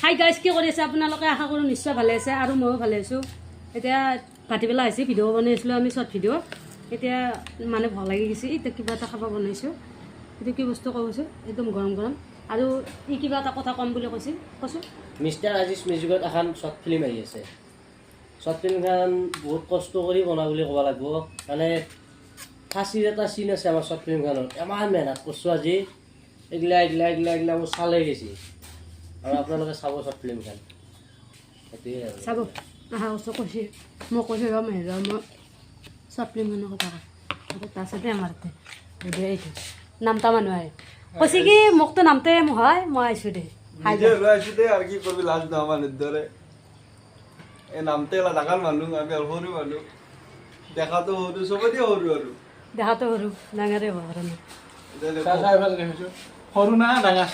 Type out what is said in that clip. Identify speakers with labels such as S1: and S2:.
S1: hi guys কি কৰি আছে আপোনালোকে আশা কৰোঁ নিশ্চয় ভালে আছে আৰু ময়ো ভালে আছোঁ এতিয়া ভাটিবেলা আহিছে ভিডিঅ' বনাই আছিলোঁ আমি শ্বৰ্ট ভিডিঅ' এতিয়া মানে ভাল লাগি গৈছে এতিয়া কিবা এটা খাব বনাইছোঁ এইটো কি বস্তু কৈছোঁ একদম গৰম গৰম আৰু ই কিবা এটা কথা ক'ম বুলি কৈছোঁ
S2: মিষ্টাৰ আজিজ মিউজিকত এখন শ্বৰ্ট ফিল্ম আহি আছে শ্বৰ্ট ফিল্মখন বহুত কষ্ট কৰি বনা বুলি ক'ব লাগিব মানে ফাঁচিৰ এটা চিন আছে আমাৰ শ্বৰ্ট ফিল্মখনত ইমান মেহনত কৰিছোঁ আজি এইগিলা মোৰ চালে গৈছে আৰু আপোনালোকে চাব শ্বৰ্ট ফিল্মখন সেইটোৱে আৰু
S1: চাব আহা বস্তু কৈছে মই কৈছোঁ ৰ মেহৰা মই শ্বৰ্ট ফিল্মখনৰ কথা কওঁ তাৰপিছতে আমাৰ তাতে এইটো নামতা মানুহ আহে কৈছে কি মোকতো নামতে হয় মই আহিছোঁ দে
S3: নিজে লৈ আহিছোঁ দে আৰু কি কৰিবি লাজ নহয় মানুহৰ দৰে এই নামতে এলা ডাঙৰ মানুহ আমি আৰু সৰু মানুহ দেখাতো সৰু চবতে সৰু আৰু
S1: দেখাতো সৰু ডাঙৰে হ'ব কাৰণে
S3: সৰু না ডাঙৰ